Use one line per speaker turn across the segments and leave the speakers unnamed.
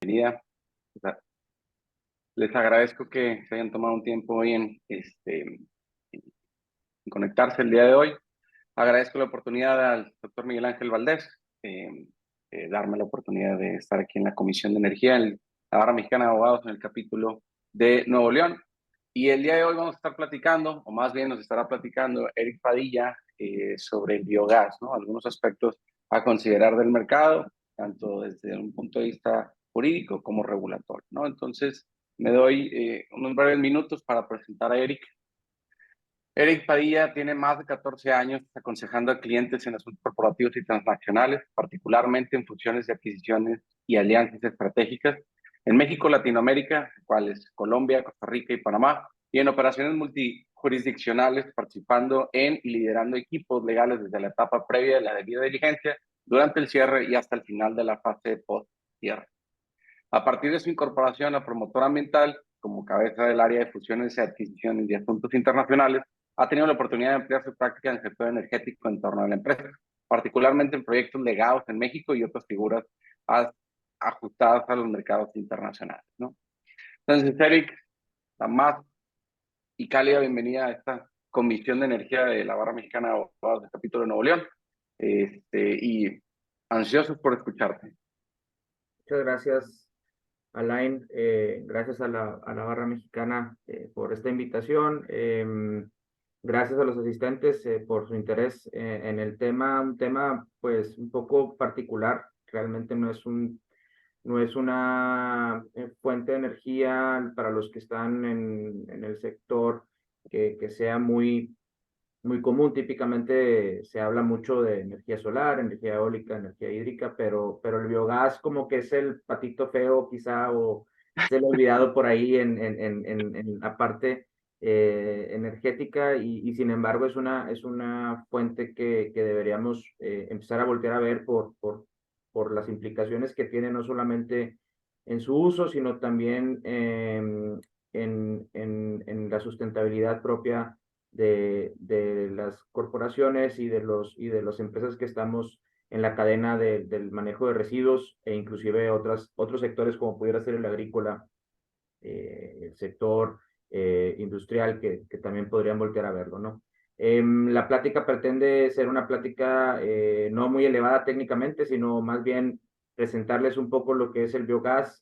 bienvenida. O sea, les agradezco que se hayan tomado un tiempo hoy en conectarse el día de hoy. Agradezco la oportunidad al doctor Miguel Ángel Valdés, darme la oportunidad de estar aquí en la Comisión de Energía, en la Barra Mexicana de Abogados, en el capítulo de Nuevo León. Y el día de hoy vamos a estar platicando, o más bien nos estará platicando Eric Padilla sobre el biogás, ¿no? Algunos aspectos a considerar del mercado, tanto desde un punto de vista jurídico como regulatorio, ¿no? Entonces, me doy unos breves minutos para presentar a Eric. Eric Padilla tiene más de 14 años aconsejando a clientes en asuntos corporativos y transnacionales, particularmente en fusiones de adquisiciones y alianzas estratégicas en México, Latinoamérica, cuales Colombia, Costa Rica y Panamá, y en operaciones multijurisdiccionales, participando en y liderando equipos legales desde la etapa previa de la debida diligencia, durante el cierre y hasta el final de la fase post-cierre. A partir de su incorporación a promotora ambiental, como cabeza del área de fusiones y adquisiciones y asuntos internacionales, ha tenido la oportunidad de ampliar su práctica en el sector energético en torno a la empresa, particularmente en proyectos legados en México y otras figuras ajustadas a los mercados internacionales, ¿no? Entonces, Eric, la más y cálida bienvenida a esta Comisión de Energía de la Barra Mexicana de Abogados del Capítulo de Nuevo León, y ansiosos por escucharte.
Muchas gracias, Alain. Gracias a la Barra Mexicana por esta invitación. Gracias a los asistentes por su interés en el tema, un tema pues un poco particular. Realmente no es una fuente de energía para los que están en el sector que sea muy común. Típicamente se habla mucho de energía solar, energía eólica, energía hídrica, pero el biogás como que es el patito feo quizá, o es el olvidado por ahí en la parte energética, y sin embargo es una fuente que deberíamos empezar a voltear a ver por las implicaciones que tiene, no solamente en su uso, sino también en la sustentabilidad propia de las corporaciones y de las empresas que estamos en la cadena del manejo de residuos, e inclusive otros sectores como pudiera ser el agrícola, el sector industrial, que también podrían voltear a verlo, ¿no? La plática pretende ser una plática no muy elevada técnicamente, sino más bien presentarles un poco lo que es el biogás,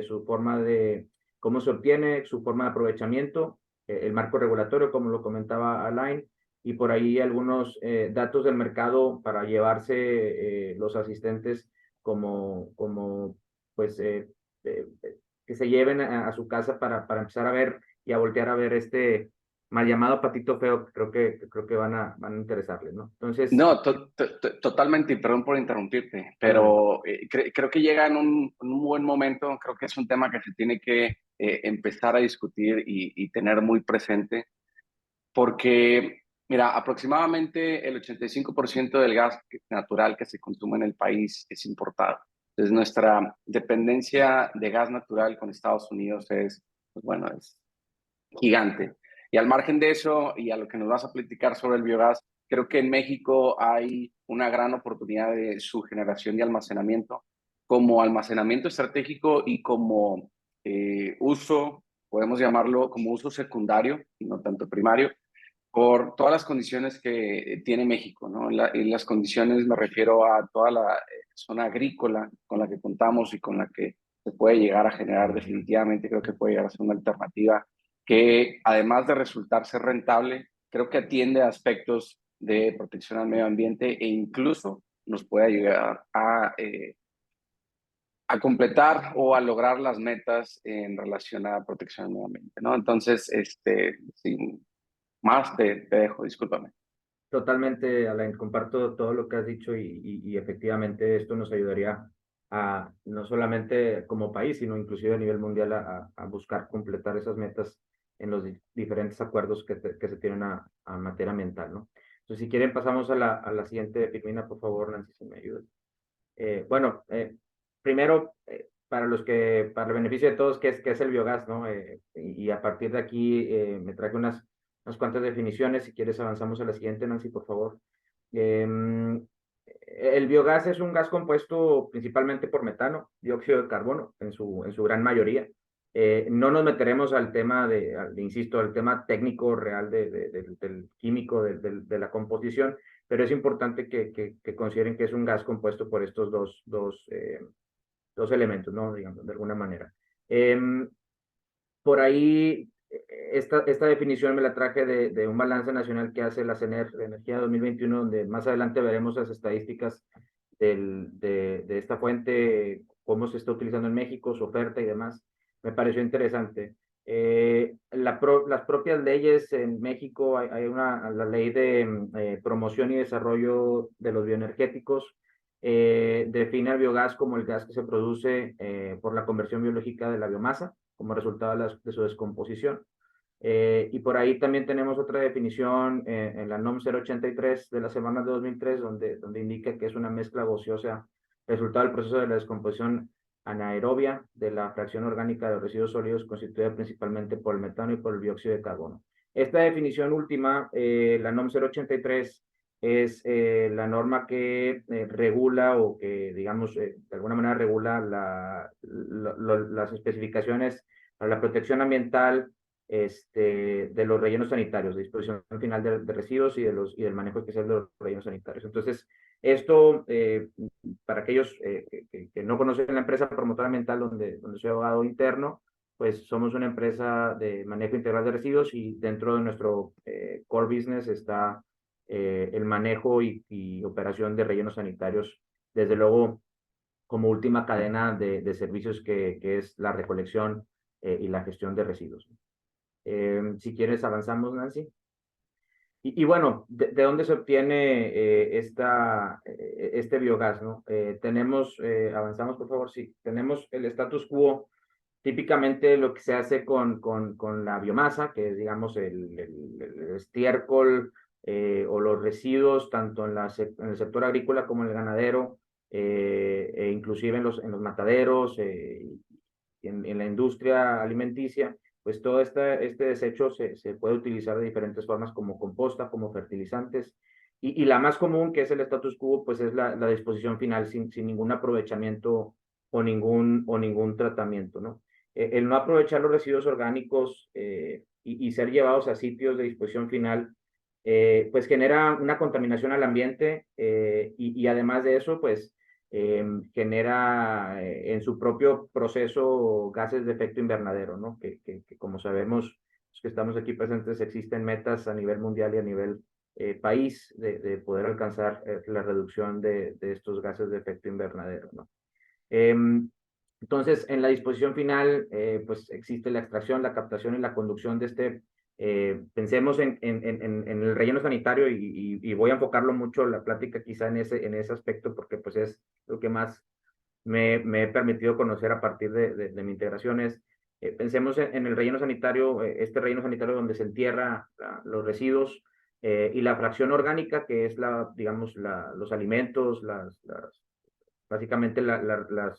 su forma de cómo se obtiene, su forma de aprovechamiento, el marco regulatorio, como lo comentaba Alain, y por ahí algunos datos del mercado para llevarse los asistentes como pues eh, que se lleven a su casa para empezar a ver y a voltear a ver este mal llamado patito feo, que creo que van a interesarles, ¿no? Entonces,
No, totalmente, y perdón por interrumpirte,
adelante.
pero creo que llega en un buen momento. Creo que es un tema que se tiene que empezar a discutir y tener muy presente, porque, mira, aproximadamente el 85% del gas natural que se consume en el país es importado. Entonces, nuestra dependencia de gas natural con Estados Unidos es, pues bueno, es gigante. Y al margen de eso, y a lo que nos vas a platicar sobre el biogás, creo que en México hay una gran oportunidad de su generación y almacenamiento, como almacenamiento estratégico y como uso, podemos llamarlo como uso secundario y no tanto primario, por todas las condiciones que tiene México, ¿no? En las condiciones me refiero a toda la zona agrícola con la que contamos y con la que se puede llegar a generar. Definitivamente creo que puede llegar a ser una alternativa que, además de resultar ser rentable, creo que atiende a aspectos de protección al medio ambiente e incluso nos puede ayudar a completar o a lograr las metas en relación a protección al medio ambiente, ¿no? Entonces, sin más te dejo, discúlpame.
Totalmente, Alain, comparto todo lo que has dicho, y efectivamente esto nos ayudaría a, no solamente como país, sino inclusive a nivel mundial, a buscar completar esas metas en los diferentes acuerdos que se tienen a materia ambiental, ¿no? Entonces, si quieren, pasamos a la siguiente, Firmina, por favor, Nancy, si me ayudas. Bueno, primero, para el beneficio de todos, qué es el biogás, ¿no? Y a partir de aquí me traje unas cuantas definiciones. Si quieres, avanzamos a la siguiente, Nancy, por favor. El biogás es un gas compuesto principalmente por metano, dióxido de carbono, en su gran mayoría. No nos meteremos al tema insisto, al tema técnico real del químico, de la composición, pero es importante que consideren que es un gas compuesto por estos dos elementos, ¿no? Digamos, de alguna manera. Por ahí, esta definición me la traje de un balance nacional que hace la CENER de Energía 2021, donde más adelante veremos las estadísticas de esta fuente, cómo se está utilizando en México, su oferta y demás. Me pareció interesante. Las propias leyes en México, hay la ley de promoción y desarrollo de los bioenergéticos, define al biogás como el gas que se produce por la conversión biológica de la biomasa como resultado de su descomposición. Y por ahí también tenemos otra definición en la NOM 083 de la semana de 2003, donde indica que es una mezcla gaseosa resultado del proceso de la descomposición anaerobia de la fracción orgánica de los residuos sólidos constituida principalmente por el metano y por el dióxido de carbono. Esta definición última, la NOM 083, es la norma que regula o que, digamos, de alguna manera regula las especificaciones para la protección ambiental de los rellenos sanitarios, de disposición final de residuos y del manejo especial de los rellenos sanitarios. Entonces, esto, para aquellos que no conocen la empresa promotora ambiental donde soy abogado interno, pues somos una empresa de manejo integral de residuos y dentro de nuestro core business está el manejo y operación de rellenos sanitarios, desde luego como última cadena de servicios que es la recolección y la gestión de residuos. Si quieres, avanzamos, Nancy. Y bueno, ¿de dónde se obtiene este biogás, ¿no? Avanzamos por favor, sí, tenemos el status quo, típicamente lo que se hace con la biomasa, que es, digamos, el estiércol o los residuos, tanto en el sector agrícola como en el ganadero, e inclusive en los mataderos, en la industria alimenticia, pues todo este desecho se puede utilizar de diferentes formas como composta, como fertilizantes, y la más común, que es el status quo, pues es la disposición final sin ningún aprovechamiento o ningún tratamiento, ¿no? El no aprovechar los residuos orgánicos y ser llevados a sitios de disposición final, pues genera una contaminación al ambiente y además de eso, pues genera en su propio proceso gases de efecto invernadero, ¿no? Que como sabemos, los que estamos aquí presentes, existen metas a nivel mundial y a nivel país de poder alcanzar la reducción de estos gases de efecto invernadero, ¿no? Entonces, en la disposición final, pues existe la extracción, la captación y la conducción de pensemos en el relleno sanitario y voy a enfocarlo mucho la plática quizá en ese aspecto porque pues es lo que más me he permitido conocer a partir de mi integración pensemos en el relleno sanitario, este relleno sanitario donde se entierra los residuos y la fracción orgánica, que es digamos, los alimentos, básicamente la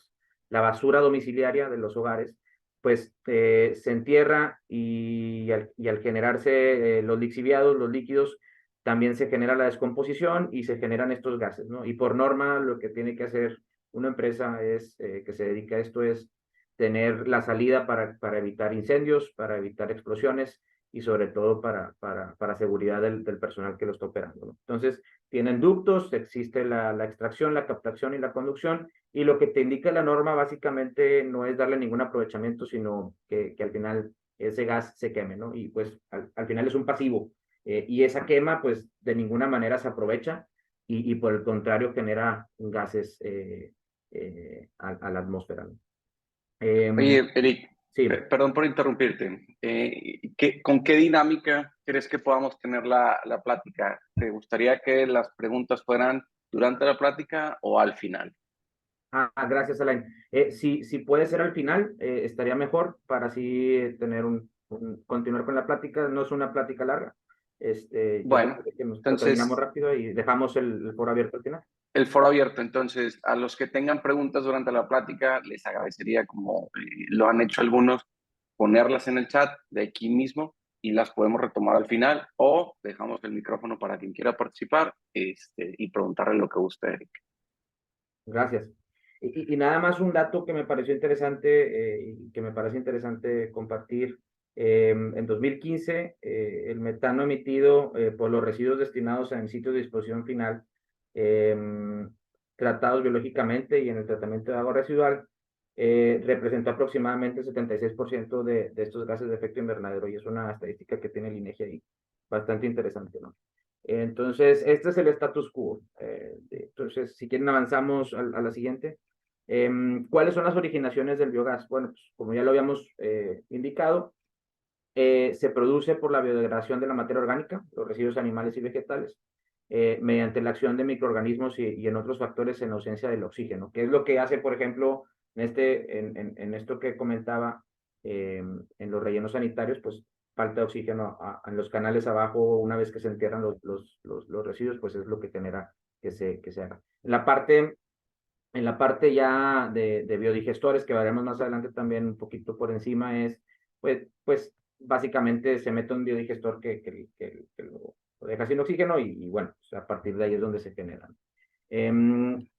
basura domiciliaria de los hogares, pues se entierra y al generarse los lixiviados, los líquidos, también se genera la descomposición y se generan estos gases, ¿no? Y por norma lo que tiene que hacer una empresa que se dedica a esto es tener la salida para evitar incendios, para evitar explosiones y sobre todo para seguridad del personal que lo está operando, ¿no? Entonces, tienen ductos, existe la extracción, la captación y la conducción, y lo que te indica la norma básicamente no es darle ningún aprovechamiento, sino que al final ese gas se queme, ¿no? Y pues al final es un pasivo, y esa quema pues de ninguna manera se aprovecha y por el contrario genera gases a la atmósfera, ¿no?
Oye, Eric,
Sí.
perdón por interrumpirte. ¿Con qué dinámica crees que podamos tener la plática? ¿Te gustaría que las preguntas fueran durante la plática o al final?
Gracias, Alain. Si puede ser al final, estaría mejor para así continuar con la plática. No es una plática larga. Yo creo
Bueno,
que lo terminamos
entonces
rápido y dejamos el foro abierto al final.
el foro abierto. Entonces, a los que tengan preguntas durante la plática, les agradecería, como lo han hecho algunos, ponerlas en el chat de aquí mismo y las podemos retomar al final o dejamos el micrófono para quien quiera participar y preguntarle lo que guste, Eric.
Gracias. Y nada más un dato que me pareció interesante y que me parece interesante compartir. En 2015, el metano emitido por los residuos destinados en sitios de disposición final, tratados biológicamente y en el tratamiento de agua residual, representó aproximadamente el 76% de estos gases de efecto invernadero, y es una estadística que tiene el INEGI ahí, bastante interesante, ¿no? Entonces, este es el status quo. Entonces, si quieren, avanzamos a la siguiente. ¿Cuáles son las originaciones del biogás? Bueno, pues, como ya lo habíamos indicado, se produce por la biodegradación de la materia orgánica, los residuos animales y vegetales, mediante la acción de microorganismos y en otros factores en ausencia del oxígeno, que es lo que hace, por ejemplo, en esto que comentaba, en los rellenos sanitarios, pues falta de oxígeno en los canales abajo. Una vez que se entierran los residuos, pues es lo que genera que se haga. En la parte ya de biodigestores, que veremos más adelante también un poquito por encima, es, pues básicamente se mete un biodigestor que lo deja sin oxígeno y bueno, pues a partir de ahí es donde se generan.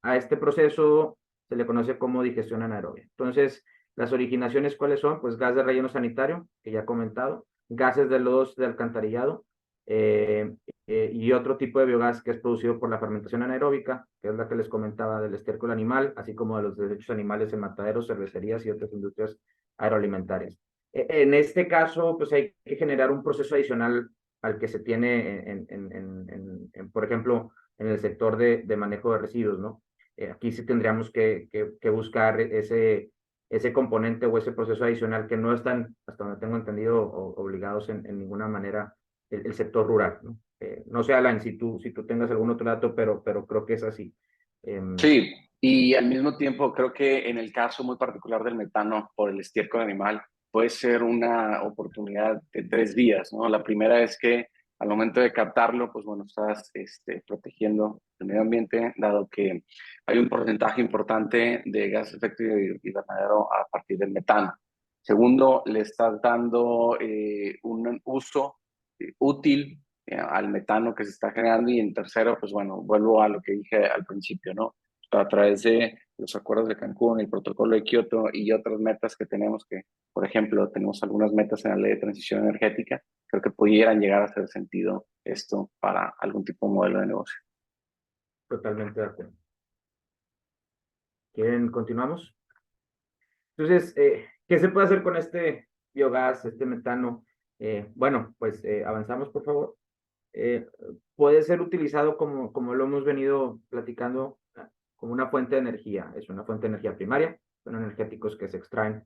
A este proceso se le conoce como digestión anaerobia. Entonces, las originaciones, ¿cuáles son? Pues gas de relleno sanitario, que ya he comentado, gases de lodos de alcantarillado, eh, y otro tipo de biogás que es producido por la fermentación anaeróbica, que es la que les comentaba del estiércol animal, así como de los desechos animales en mataderos, cervecerías y otras industrias agroalimentarias. En este caso, pues hay que generar un proceso adicional al que se tiene por ejemplo, en el sector de manejo de residuos, ¿no? Aquí sí tendríamos que buscar ese componente o ese proceso adicional que no están, hasta donde tengo entendido, obligados en ninguna manera el sector rural, ¿no? No sé, Alan, si tú tengas algún otro dato, pero creo que es así.
Sí, y al mismo tiempo creo que en el caso muy particular del metano por el estiércol animal puede ser una oportunidad de 3 vías, ¿no? La primera es que al momento de captarlo, pues bueno, estás protegiendo el medio ambiente, dado que hay un porcentaje importante de gas de efecto invernadero a partir del metano. Segundo, le estás dando un uso útil al metano que se está generando. Y en tercero, pues bueno, vuelvo a lo que dije al principio, ¿no? A través de los acuerdos de Cancún, el protocolo de Kioto y otras metas que tenemos, que, por ejemplo, tenemos algunas metas en la ley de transición energética, creo que pudieran llegar a hacer sentido esto para algún tipo de modelo de negocio.
Totalmente de acuerdo. ¿Quieren, continuamos? Entonces, ¿qué se puede hacer con este biogás, este metano? Bueno, pues avanzamos, por favor. Eh, Puede ser utilizado como lo hemos venido platicando, como una fuente de energía. Es una fuente de energía primaria, son energéticos que se extraen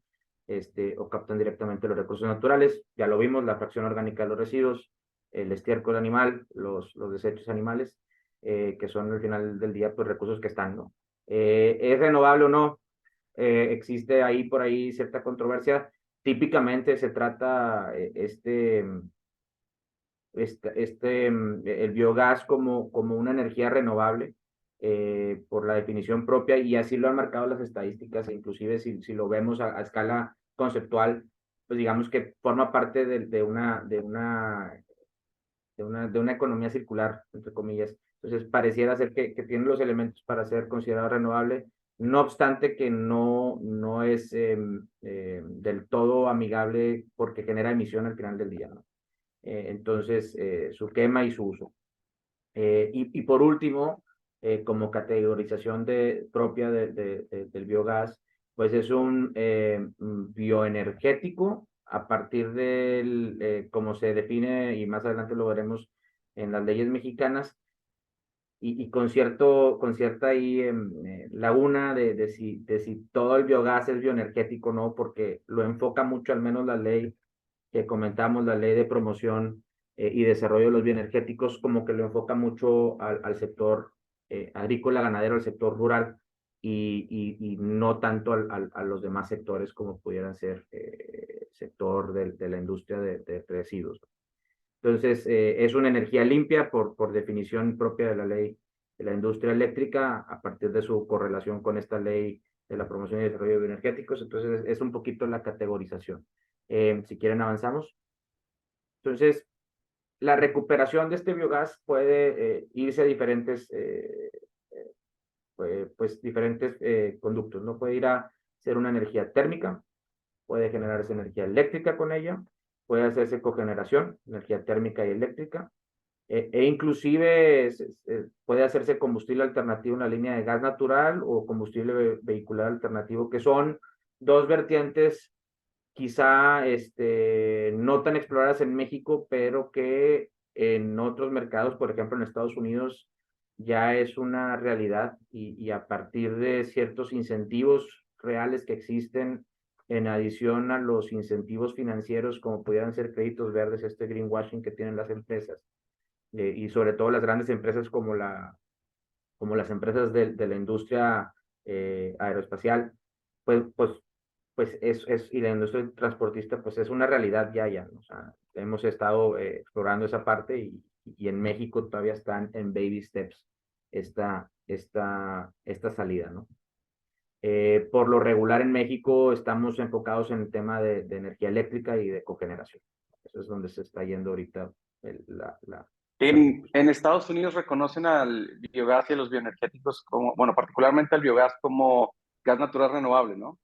o captan directamente los recursos naturales. Ya lo vimos, la fracción orgánica de los residuos, el estiércol animal, los desechos animales, que son al final del día pues recursos que están, ¿no? ¿Es renovable o no? Existe ahí por ahí cierta controversia. Típicamente se trata el biogás como una energía renovable, por la definición propia, y así lo han marcado las estadísticas. E inclusive si lo vemos a escala conceptual, pues digamos que forma parte de una economía circular, entre comillas. Entonces, pareciera ser que tiene los elementos para ser considerado renovable, no obstante que no es del todo amigable porque genera emisión al final del día, ¿no? Entonces, su quema y su uso. Y por último, como categorización propia del biogás, pues es un bioenergético a partir como se define, y más adelante lo veremos en las leyes mexicanas, y con cierta ahí, laguna de si todo el biogás es bioenergético, ¿no? Porque lo enfoca mucho, al menos la ley que comentamos, la ley de promoción y desarrollo de los bioenergéticos, como que lo enfoca mucho al sector agrícola, ganadero, al sector rural, y no tanto a los demás sectores como pudieran ser sector de la industria de residuos. Entonces, es una energía limpia por definición propia de la ley de la industria eléctrica, a partir de su correlación con esta ley de la promoción y desarrollo de bioenergéticos. Entonces, es un poquito la categorización. Si quieren, avanzamos. Entonces, la recuperación de este biogás puede irse a diferentes, diferentes conductos, ¿no? Puede ir a ser una energía térmica, puede generarse energía eléctrica con ella, puede hacerse cogeneración, energía térmica y eléctrica, inclusive puede hacerse combustible alternativo en la línea de gas natural o combustible vehicular alternativo, que son dos vertientes quizá no tan exploradas en México, pero que en otros mercados, por ejemplo en Estados Unidos, ya es una realidad y a partir de ciertos incentivos reales que existen, en adición a los incentivos financieros como pudieran ser créditos verdes, este greenwashing que tienen las empresas, y sobre todo las grandes empresas como las empresas de la industria aeroespacial, pues, pues, y la industria transportista, pues es una realidad ya, ¿no? O sea, hemos estado explorando esa parte y en México todavía están en baby steps esta salida, ¿no? Por lo regular en México estamos enfocados en el tema de energía eléctrica y de cogeneración. Eso es donde se está yendo ahorita la
En Estados Unidos reconocen al biogás y a los bioenergéticos como, bueno, particularmente al biogás como gas natural renovable, ¿no?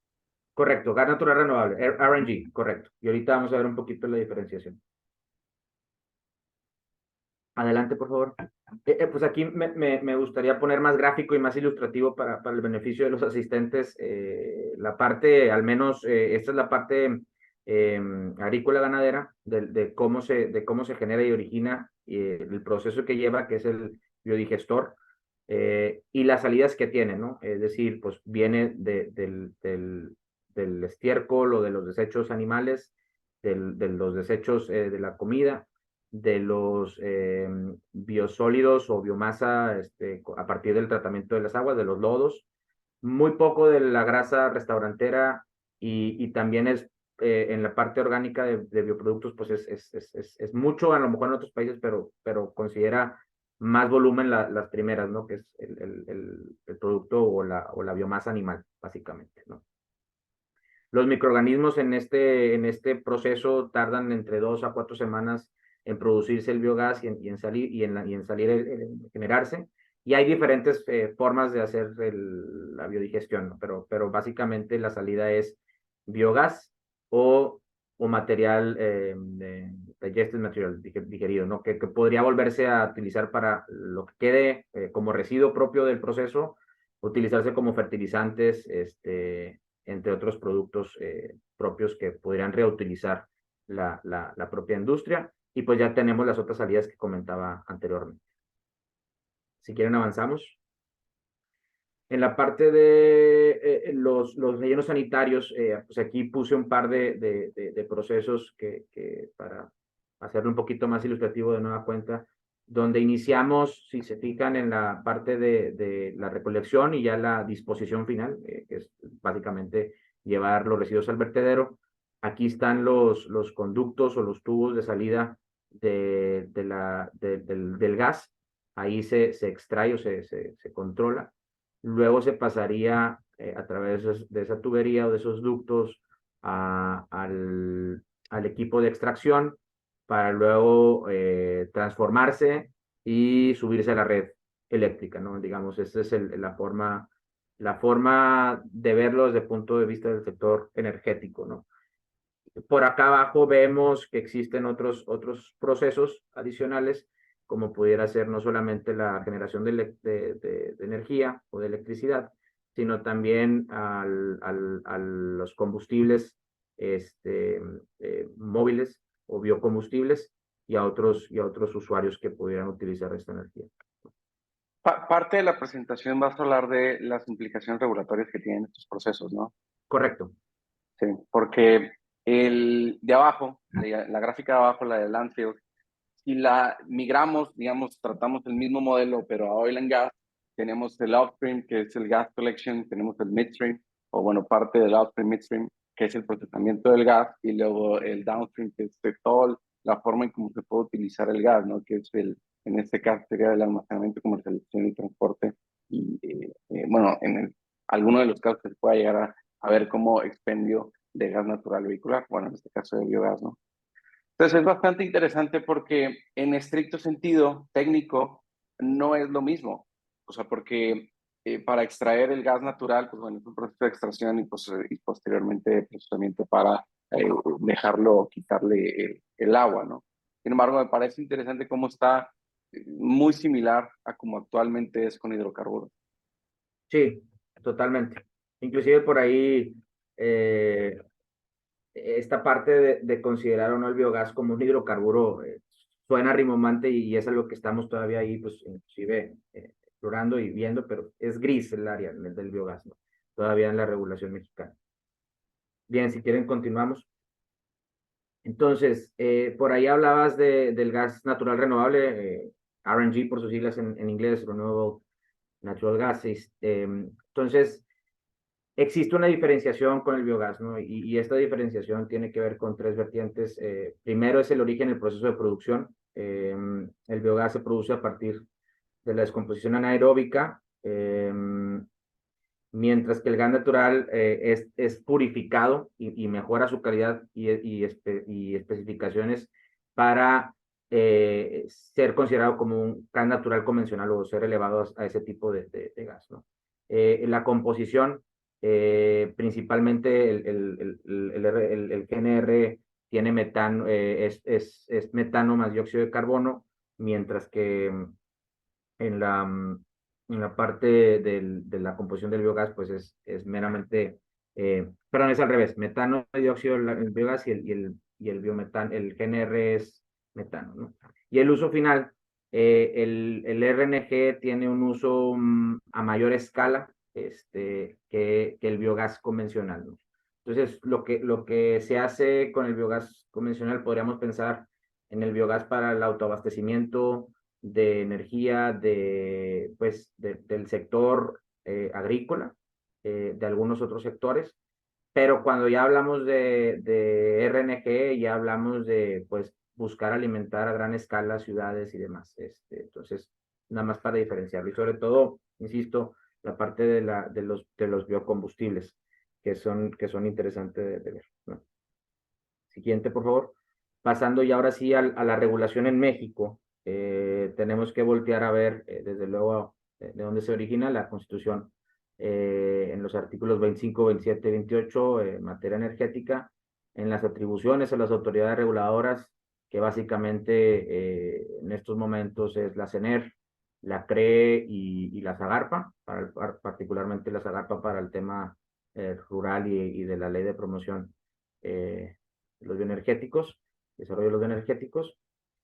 Correcto, gas natural renovable, RNG, correcto. Y ahorita vamos a ver un poquito la diferenciación. Adelante, por favor. Pues aquí me gustaría poner más gráfico y más ilustrativo para el beneficio de los asistentes. La parte, al menos, esta es la parte agrícola ganadera de cómo se genera y origina el proceso que lleva, que es el biodigestor, y las salidas que tiene, ¿no? Es decir, pues viene del estiércol o de los desechos animales, de los desechos de la comida, de los biosólidos o biomasa a partir del tratamiento de las aguas, de los lodos, muy poco de la grasa restaurantera y también es en la parte orgánica de bioproductos, pues es mucho, a lo mejor en otros países, pero considera más volumen las primeras, ¿no? Que es el producto o la biomasa animal, básicamente, ¿no? Los microorganismos en este proceso tardan entre 2 a 4 semanas en producirse el biogás y en salir, generarse. Y hay diferentes formas de hacer la biodigestión, ¿no? Pero básicamente la salida es biogás o material, digested material, digerido, ¿no? Que podría volverse a utilizar para lo que quede como residuo propio del proceso, utilizarse como fertilizantes, entre otros productos propios que podrían reutilizar la propia industria. Y pues ya tenemos las otras salidas que comentaba anteriormente. Si quieren avanzamos. En la parte de los rellenos sanitarios, pues aquí puse un par de procesos que para hacerlo un poquito más ilustrativo de nueva cuenta, donde iniciamos, si se fijan, en la parte de la recolección y ya la disposición final, que es básicamente llevar los residuos al vertedero. Aquí están los conductos o los tubos de salida del gas. Ahí se extrae o se controla. Luego se pasaría a través de esa tubería o de esos ductos al equipo de extracción para luego transformarse y subirse a la red eléctrica, ¿no? Digamos, esa es la forma de verlo desde el punto de vista del sector energético, ¿no? Por acá abajo vemos que existen otros procesos adicionales, como pudiera ser no solamente la generación de energía o de electricidad, sino también a los combustibles móviles o biocombustibles y a otros usuarios que pudieran utilizar esta energía.
Parte de la presentación vas a hablar de las implicaciones regulatorias que tienen estos procesos, ¿no?
Correcto.
Sí, porque el de abajo, la gráfica de abajo, la de landfill, si la migramos, digamos, tratamos el mismo modelo, pero a oil and gas, tenemos el upstream, que es el gas collection, tenemos el midstream, o bueno, parte del upstream, midstream, que es el procesamiento del gas, y luego el downstream, que es toda la forma en cómo se puede utilizar el gas, ¿no? Que es en este caso sería el almacenamiento, comercialización y transporte, y bueno, alguno de los casos que se pueda llegar a ver como expendio de gas natural vehicular, bueno, en este caso de biogás, ¿no? Entonces es bastante interesante porque en estricto sentido técnico no es lo mismo. O sea, porque para extraer el gas natural, pues bueno, es un proceso de extracción y posteriormente procesamiento para dejarlo, quitarle el agua, ¿no? Sin embargo, me parece interesante cómo está muy similar a como actualmente es con hidrocarburos.
Sí, totalmente. Inclusive por ahí eh, esta parte de considerar o no el biogás como un hidrocarburo suena rimbombante y es algo que estamos todavía ahí, pues inclusive explorando y viendo, pero es gris el área del biogás, ¿no? Todavía en la regulación mexicana. Bien, si quieren continuamos. Entonces, por ahí hablabas del gas natural renovable, RNG por sus siglas en inglés, Renewable Natural Gas. Entonces, existe una diferenciación con el biogás, ¿no? Y esta diferenciación tiene que ver con tres vertientes. Primero es el origen, el proceso de producción. El biogás se produce a partir de la descomposición anaeróbica, mientras que el gas natural es purificado y mejora su calidad y especificaciones para ser considerado como un gas natural convencional o ser elevado a ese tipo de gas, ¿no? La composición, principalmente el GNR tiene metano, es metano más dióxido de carbono, mientras que en la parte de la composición del biogás, pues es meramente, perdón, es al revés, metano, dióxido, el biogás y el biometano, el GNR es metano, ¿no? Y el uso final, el RNG tiene un uso a mayor escala que el biogás convencional, ¿no? Entonces, lo que se hace con el biogás convencional, podríamos pensar en el biogás para el autoabastecimiento de energía del sector agrícola, de algunos otros sectores, pero cuando ya hablamos de RNG, ya hablamos de pues buscar alimentar a gran escala ciudades y demás. Entonces, nada más para diferenciarlo. Y sobre todo, insisto, la parte de los biocombustibles, que son interesantes de ver, ¿no? Siguiente, por favor. Pasando ya ahora sí a la regulación en México, tenemos que voltear a ver, desde luego, de dónde se origina la Constitución, en los artículos 25, 27, 28, en materia energética, en las atribuciones a las autoridades reguladoras, que básicamente en estos momentos es la CENER, la CRE y la SAGARPA, particularmente la SAGARPA para el tema rural y de la ley de promoción los bioenergéticos, desarrollo de los bioenergéticos,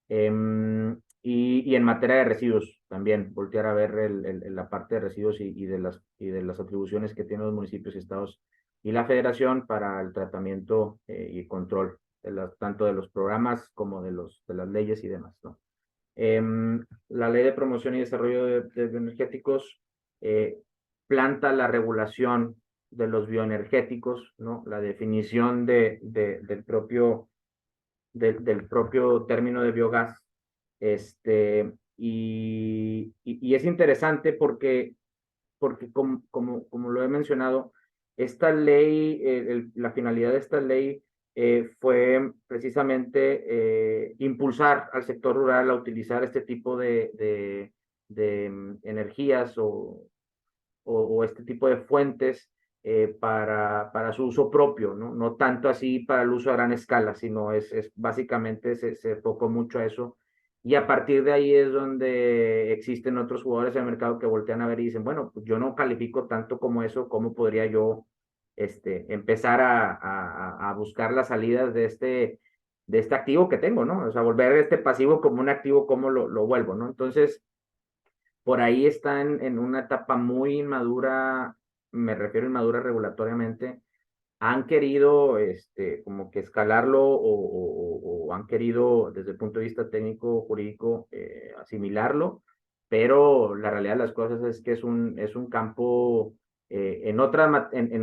y en materia de residuos también, voltear a ver la parte de residuos y de las atribuciones que tienen los municipios y estados y la federación para el tratamiento y control tanto de los programas como de las leyes y demás, ¿no? La ley de promoción y desarrollo de bioenergéticos eh, planta la regulación de los bioenergéticos, ¿no? La definición del propio término de biogás. Y es interesante porque como lo he mencionado, esta ley, la finalidad de esta ley fue precisamente impulsar al sector rural a utilizar este tipo de energías o este tipo de fuentes para su uso propio, ¿no? No tanto así para el uso a gran escala, sino básicamente se enfocó mucho a eso. Y a partir de ahí es donde existen otros jugadores del mercado que voltean a ver y dicen, bueno, pues yo no califico tanto como eso, ¿cómo podría yo empezar a buscar las salidas de este activo que tengo, ¿no? O sea, volver este pasivo como un activo, ¿cómo lo vuelvo, ¿no? Entonces, por ahí están en una etapa muy inmadura, me refiero a inmadura regulatoriamente, han querido como que escalarlo o han querido desde el punto de vista técnico, jurídico, asimilarlo, pero la realidad de las cosas es que es un campo en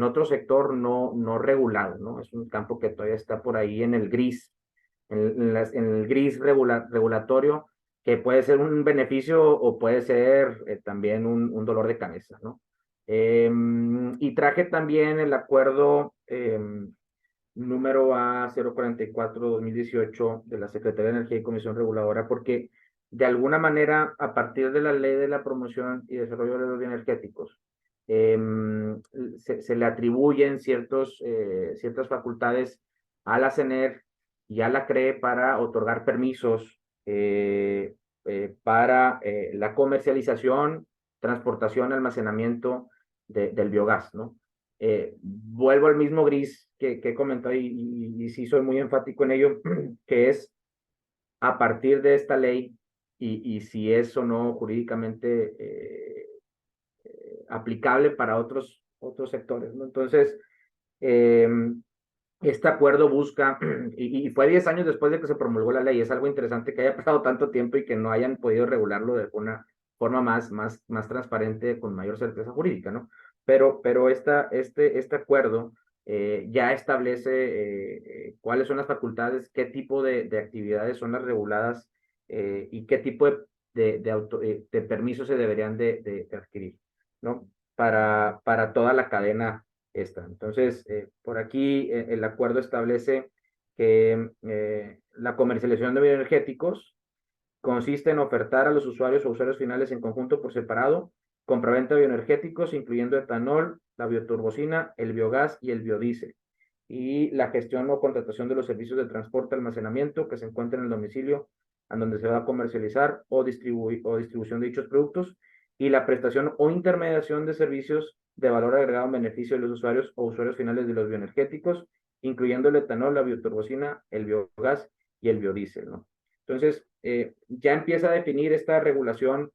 otro sector no regulado, ¿no? Es un campo que todavía está por ahí en el gris, en el gris regulatorio, que puede ser un beneficio o puede ser también un dolor de cabeza, ¿no? Y traje también el acuerdo número A044-2018 de la Secretaría de Energía y Comisión Reguladora, porque de alguna manera, a partir de la Ley de la Promoción y Desarrollo de los Bioenergéticos, se le atribuyen ciertas facultades a la CENER y a la CRE para otorgar permisos para la comercialización, transportación, almacenamiento del biogás, ¿no? Vuelvo al mismo gris que he comentado y sí soy muy enfático en ello, que es a partir de esta ley y si es o no jurídicamente aplicable para otros sectores, ¿no? Entonces, eh, este acuerdo busca, y fue 10 años después de que se promulgó la ley, es algo interesante que haya pasado tanto tiempo y que no hayan podido regularlo de alguna forma más transparente, con mayor certeza jurídica, ¿no? Pero este acuerdo ya establece cuáles son las facultades, qué tipo de actividades son las reguladas y qué tipo de permisos se deberían de adquirir, ¿no? Para toda la cadena esta. Entonces, por aquí el acuerdo establece que la comercialización de bioenergéticos consiste en ofertar a los usuarios o usuarios finales en conjunto por separado compraventa de bioenergéticos, incluyendo etanol, la bioturbocina, el biogás y el biodiesel. Y la gestión o contratación de los servicios de transporte, almacenamiento que se encuentran en el domicilio a donde se va a comercializar o distribución de dichos productos y la prestación o intermediación de servicios de valor agregado en beneficio de los usuarios o usuarios finales de los bioenergéticos, incluyendo el etanol, la bioturbocina, el biogás y el biodiesel, ¿no? Entonces, ya empieza a definir esta regulación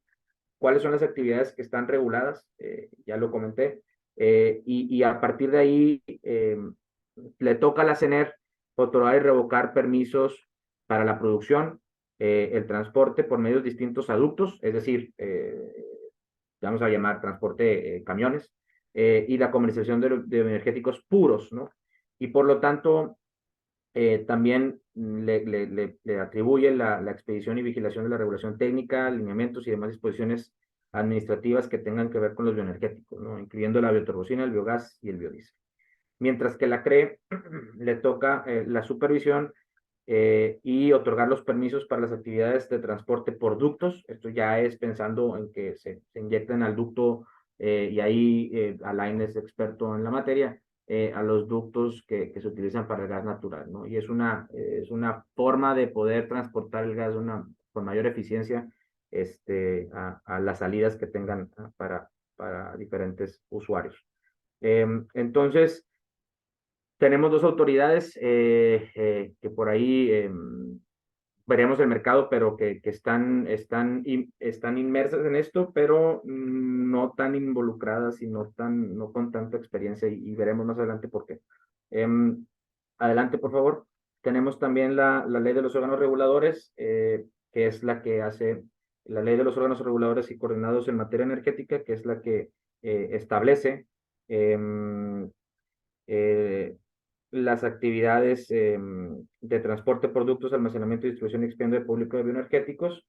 cuáles son las actividades que están reguladas, ya lo comenté, y a partir de ahí le toca a la CENER otorgar y revocar permisos para la producción, el transporte por medios distintos a ductos, es decir, vamos a llamar transporte camiones, y la comercialización de energéticos puros, ¿no? Y por lo tanto, también le atribuye la expedición y vigilación de la regulación técnica, lineamientos y demás disposiciones administrativas que tengan que ver con los bioenergéticos, ¿no? Incluyendo la bioturbocina, el biogás y el biodiesel. Mientras que la CRE le toca la supervisión y otorgar los permisos para las actividades de transporte por ductos. Esto ya es pensando en que se inyecten al ducto y ahí Alain es experto en la materia, a los ductos que se utilizan para el gas natural, ¿no? Y es una forma de poder transportar el gas con mayor eficiencia a las salidas que tengan para diferentes usuarios. Entonces, tenemos dos autoridades que por ahí veremos el mercado, pero que están inmersas en esto, pero no tan involucradas y no con tanta experiencia y veremos más adelante por qué. Adelante, por favor. Tenemos también la ley de los órganos reguladores, que es la que hace la ley de los órganos reguladores y coordinados en materia energética, que es la que establece eh, las actividades de transporte, productos, almacenamiento, distribución y expendio de público de bioenergéticos.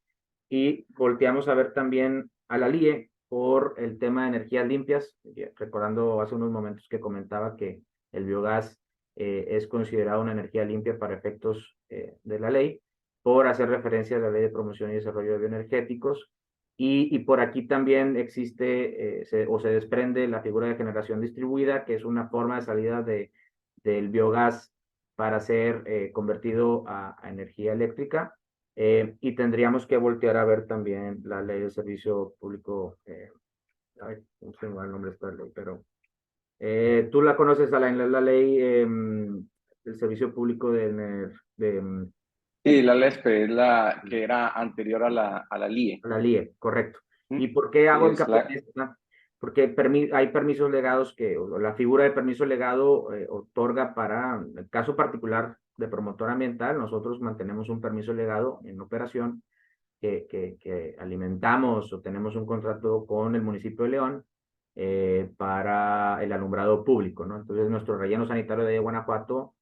Y volteamos a ver también a la LIE por el tema de energías limpias, recordando hace unos momentos que comentaba que el biogás es considerado una energía limpia para efectos de la ley, por hacer referencia a la Ley de Promoción y Desarrollo de Bioenergéticos. Y por aquí también existe se desprende la figura de generación distribuida, que es una forma de salida del biogás para ser convertido a energía eléctrica. Y tendríamos que voltear a ver también la ley de servicio público. Ay, no sé el nombre de esta ley, pero tú la conoces, Alain, la ley del servicio público
Sí, la LESPE es la que era anterior a la LIE.
la LIE, correcto.
¿Mm?
¿Y por qué
Sí,
hago
es
hincapié en
la,
esta? Porque hay permisos legados o la figura de permiso legado otorga para el caso particular de promotor ambiental, nosotros mantenemos un permiso legado en operación que alimentamos o tenemos un contrato con el municipio de León para el alumbrado público, ¿no? Entonces, nuestro relleno sanitario de Guanajuato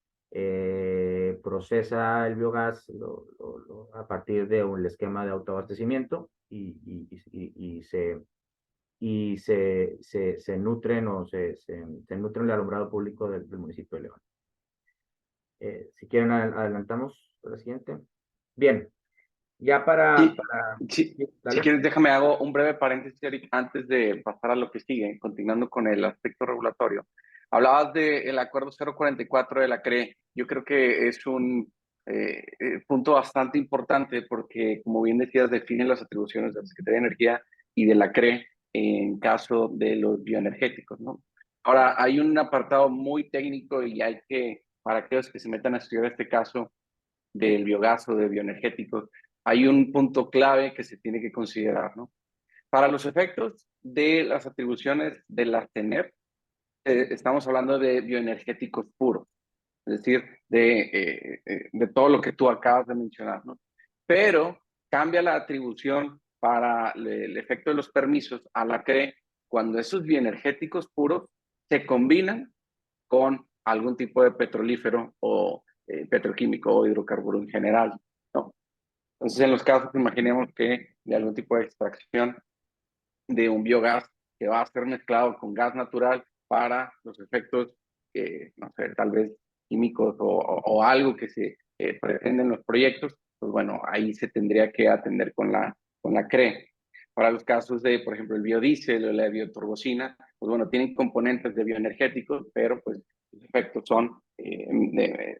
procesa el biogás a partir de un esquema de autoabastecimiento y se nutren o se nutren el alumbrado público del municipio de León. Si quieren, adelantamos a la siguiente. Bien, ya
Sí,
sí,
si
dale.
quieres, déjame hago un breve paréntesis, Eric, antes de pasar a lo que sigue, continuando con el aspecto regulatorio. Hablabas del acuerdo 044 de la CRE. Yo creo que es un punto bastante importante porque, como bien decías, define las atribuciones de la Secretaría de Energía y de la CRE en caso de los bioenergéticos, ¿no? Ahora, hay un apartado muy técnico y hay que, para aquellos que se metan a estudiar este caso, del biogás o de bioenergéticos, hay un punto clave que se tiene que considerar, ¿no? Para los efectos de las atribuciones de la TENER, estamos hablando de bioenergéticos puros, es decir, de todo lo que tú acabas de mencionar, ¿no? Pero cambia la atribución para el efecto de los permisos a la CRE cuando esos bioenergéticos puros se combinan con algún tipo de petrolífero o petroquímico o hidrocarburo en general, ¿no? Entonces, en los casos, imaginemos que de algún tipo de extracción de un biogás que va a ser mezclado con gas natural para los efectos, no sé, tal vez químicos o algo que se pretende en los proyectos, pues bueno, ahí se tendría que atender con la CRE. Para los casos de, por ejemplo, el biodiesel o la bioturbocina, pues bueno, tienen componentes de bioenergéticos, pero pues los efectos son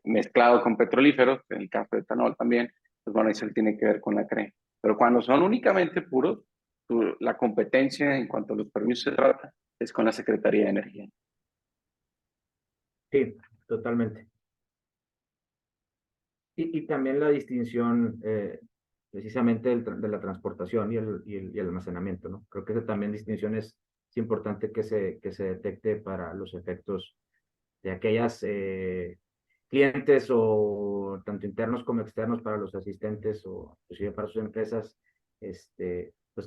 mezclados con petrolíferos, en el caso de etanol también, pues bueno, ahí se tiene que ver con la CRE. Pero cuando son únicamente puros, la competencia en cuanto a los permisos se trata es con la Secretaría de Energía.
Sí, totalmente. Y también la distinción precisamente de la transportación y el almacenamiento, ¿no? Creo que esa también distinción es importante que se detecte para los efectos de aquellas clientes o tanto internos como externos para los asistentes o inclusive para sus empresas, pues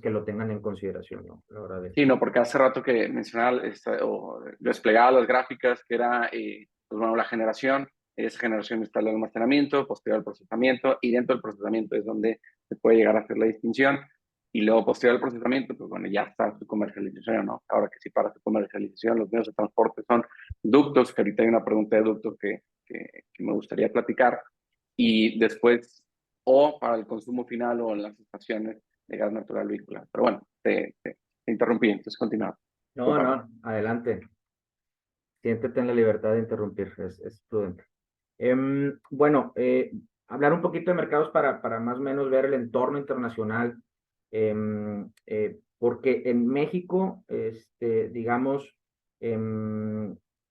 que lo tengan en consideración, ¿no? A la hora de...
Sí, no, porque hace rato que mencionaba o desplegaba las gráficas que era, pues bueno, la generación, esa generación está el almacenamiento, posterior al procesamiento, y dentro del procesamiento es donde se puede llegar a hacer la distinción, y luego posterior al procesamiento, pues bueno, ya está su comercialización, ¿no? Ahora que sí, para su comercialización, los medios de transporte son ductos, que ahorita hay una pregunta de ductos que me gustaría platicar, y después, o para el consumo final o en las estaciones de gas natural vehicular. Pero bueno, te interrumpí, entonces continúa.
No, no, adelante. Siéntete en la libertad de interrumpir, es prudente. Bueno, hablar un poquito de mercados para más o menos ver el entorno internacional, porque en México, digamos,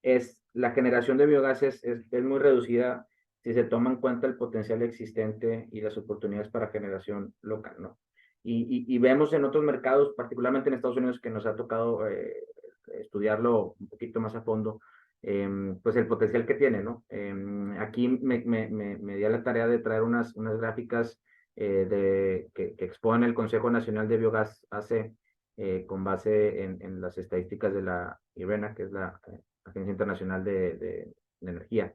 es, la generación de biogás es muy reducida si se toma en cuenta el potencial existente y las oportunidades para generación local, ¿no? Y vemos en otros mercados, particularmente en Estados Unidos, que nos ha tocado estudiarlo un poquito más a fondo, pues el potencial que tiene, ¿no? Aquí me di a la tarea de traer unas gráficas que expone el Consejo Nacional de Biogás AC con base en las estadísticas de la IRENA, que es la Agencia Internacional de Energía.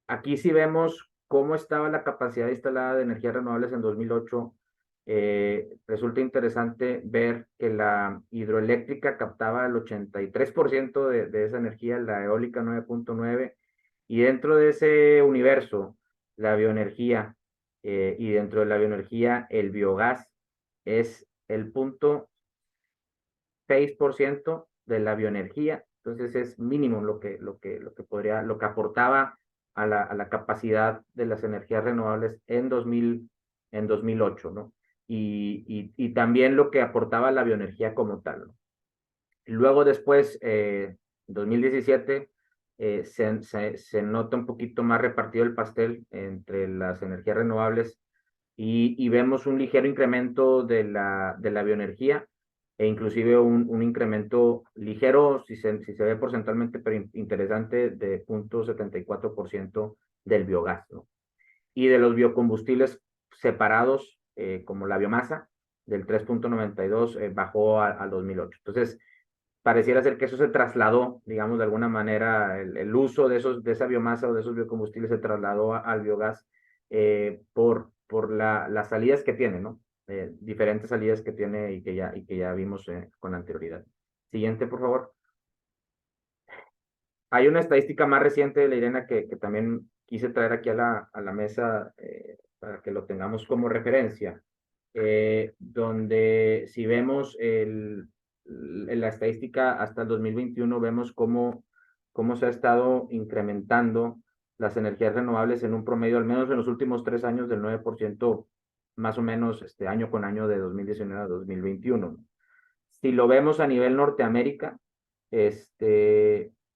Aquí sí vemos cómo estaba la capacidad instalada de energías renovables en 2008. Resulta interesante ver que la hidroeléctrica captaba el 83% de esa energía, la eólica 9.9%, y dentro de ese universo, la bioenergía, y dentro de la bioenergía, el biogás es el 0.6% de la bioenergía, entonces es mínimo lo que aportaba a la capacidad de las energías renovables en 2008, ¿no? Y también lo que aportaba la bioenergía como tal, ¿no? Luego después, 2017, se nota un poquito más repartido el pastel entre las energías renovables y vemos un ligero incremento de la bioenergía e inclusive un incremento ligero, si se ve porcentualmente, pero interesante, de 0.74% del biogás, ¿no? Y de los biocombustibles separados, como la biomasa, del 3.92 bajó al 2008. Entonces, pareciera ser que eso se trasladó, digamos, de alguna manera, el uso de esa biomasa o de esos biocombustibles se trasladó al biogás por las salidas que tiene, ¿no? Diferentes salidas que tiene y que ya vimos con anterioridad. Siguiente, por favor. Hay una estadística más reciente de la Irena que también quise traer aquí a la mesa para que lo tengamos como referencia, donde si vemos la estadística hasta el 2021, vemos cómo se ha estado incrementando las energías renovables en un promedio, al menos en los últimos 3 años, del 9%, más o menos año con año de 2019 a 2021. Si lo vemos a nivel Norteamérica,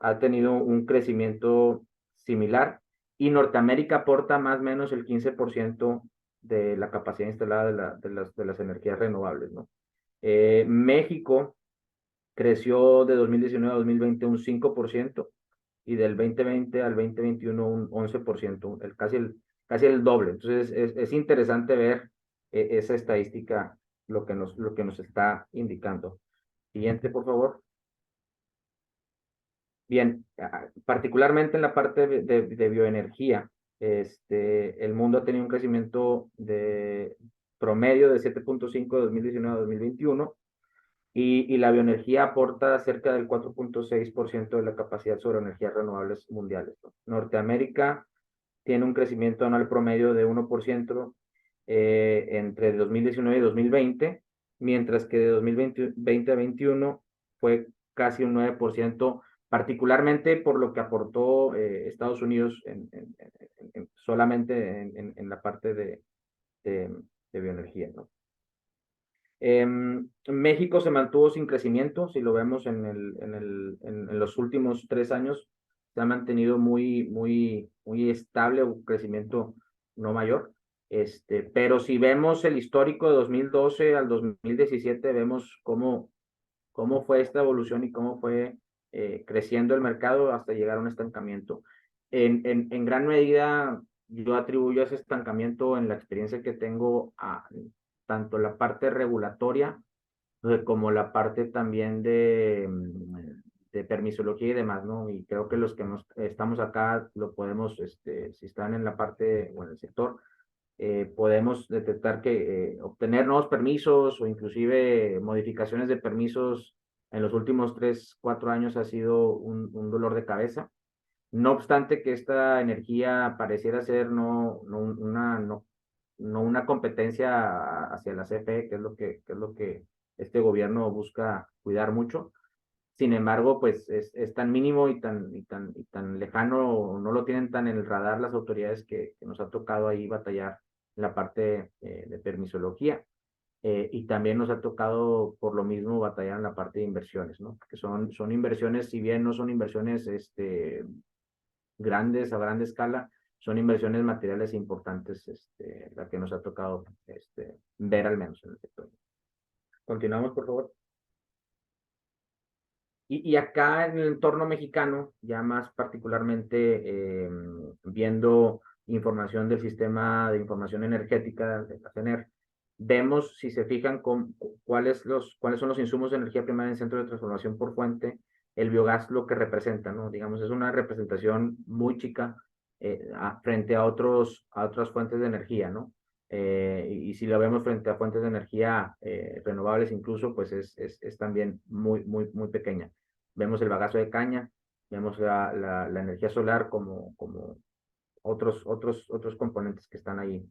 ha tenido un crecimiento similar y Norteamérica aporta más o menos el 15% de la capacidad instalada de las energías renovables, ¿no? México creció de 2019 a 2020 un 5% y del 2020 al 2021 un 11%, casi el doble. Entonces es interesante ver esa estadística, lo que nos está indicando. Siguiente, por favor. Bien, particularmente en la parte de bioenergía, el mundo ha tenido un crecimiento de promedio de 7.5 de 2019 a 2021 y la bioenergía aporta cerca del 4.6% de la capacidad sobre energías renovables mundiales, ¿no? Norteamérica tiene un crecimiento anual promedio de 1% entre 2019 y 2020, mientras que de 2020 a 2021 fue casi un 9%, particularmente por lo que aportó Estados Unidos solamente en la parte de bioenergía, ¿no? México se mantuvo sin crecimiento, si lo vemos en los últimos 3 años, se ha mantenido muy estable, un crecimiento no mayor. Pero si vemos el histórico de 2012 al 2017, vemos cómo fue esta evolución y cómo fue creciendo el mercado hasta llegar a un estancamiento. En gran medida, yo atribuyo ese estancamiento en la experiencia que tengo a tanto la parte regulatoria como la parte también de permisología y demás, ¿no? Y creo que los que estamos acá lo podemos, si están en la parte o en el sector, podemos detectar que obtener nuevos permisos o inclusive modificaciones de permisos en los últimos 3, 4 años ha sido un dolor de cabeza. No obstante que esta energía pareciera ser no una competencia hacia la CFE, que es lo que este gobierno busca cuidar mucho. Sin embargo, pues es tan mínimo y tan lejano, no lo tienen tan en el radar las autoridades que nos ha tocado ahí batallar en la parte de permisología. Y también nos ha tocado por lo mismo batallar en la parte de inversiones, ¿no? Que son inversiones, si bien no son inversiones grandes a grande escala, son inversiones materiales importantes, la que nos ha tocado ver al menos en el sector. Continuamos, por favor. Y acá en el entorno mexicano, ya más particularmente viendo información del Sistema de Información Energética, de la CENER, vemos, si se fijan, cuáles son los insumos de energía primaria en centro de transformación por fuente, el biogás lo que representa, ¿no? Digamos, es una representación muy chica frente a otras fuentes de energía, ¿no? Y si lo vemos frente a fuentes de energía renovables incluso, pues es también muy pequeña. Vemos el bagazo de caña, vemos la energía solar como otros componentes que están ahí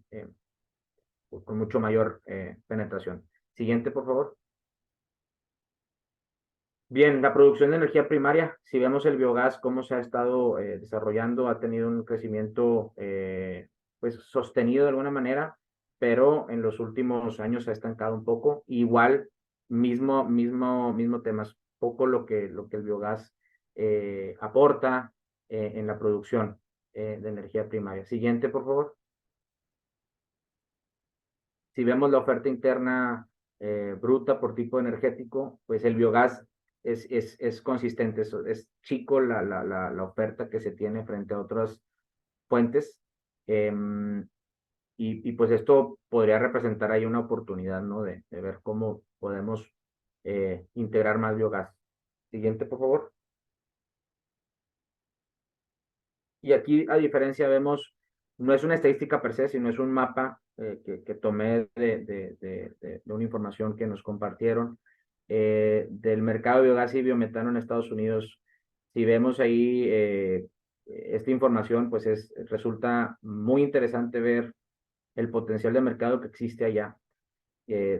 con mucho mayor penetración. Siguiente, por favor. Bien, la producción de energía primaria, si vemos el biogás, cómo se ha estado desarrollando, ha tenido un crecimiento pues sostenido de alguna manera, pero en los últimos años se ha estancado un poco. Igual, mismo tema, es poco lo que el biogás aporta en la producción de energía primaria. Siguiente, por favor. Si vemos la oferta interna bruta por tipo energético, pues el biogás es consistente, es chico la oferta que se tiene frente a otras fuentes. Pues esto podría representar ahí una oportunidad, ¿no? De ver cómo podemos integrar más biogás. Siguiente, por favor. Y aquí, a diferencia, vemos, no es una estadística per se, sino es un mapa que tomé de una información que nos compartieron del mercado de biogás y biometano en Estados Unidos. Si vemos ahí esta información, pues resulta muy interesante ver el potencial de mercado que existe allá,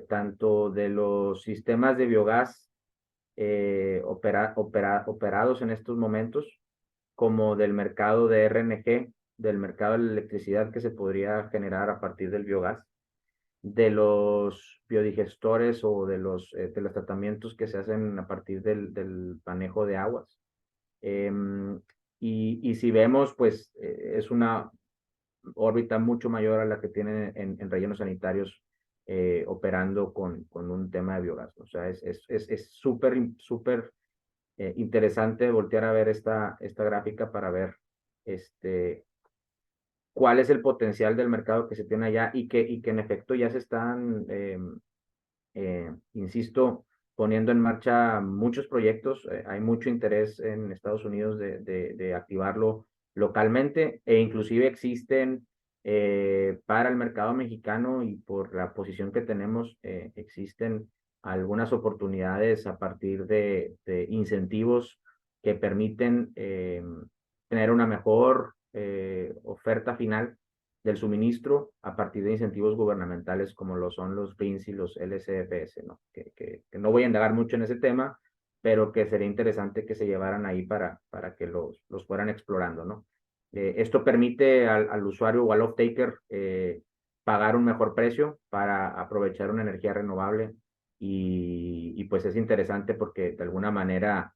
tanto de los sistemas de biogás operados en estos momentos, como del mercado de RNG, del mercado de la electricidad que se podría generar a partir del biogás, de los biodigestores o de los tratamientos que se hacen a partir del manejo de aguas. Em, y si vemos, pues es una órbita mucho mayor a la que tienen en rellenos sanitarios operando con un tema de biogás. O sea, es súper, súper interesante voltear a ver esta gráfica para ver cuál es el potencial del mercado que se tiene allá y que en efecto ya se están, insisto, poniendo en marcha muchos proyectos. Hay mucho interés en Estados Unidos de activarlo localmente e inclusive existen para el mercado mexicano y por la posición que tenemos, existen algunas oportunidades a partir de incentivos que permiten tener una mejor oferta final del suministro a partir de incentivos gubernamentales como lo son los RINs y los LCFS, ¿no? Que no voy a indagar mucho en ese tema, pero que sería interesante que se llevaran ahí para que los fueran explorando, ¿no? Esto permite al usuario o al off-taker pagar un mejor precio para aprovechar una energía renovable y pues es interesante porque de alguna manera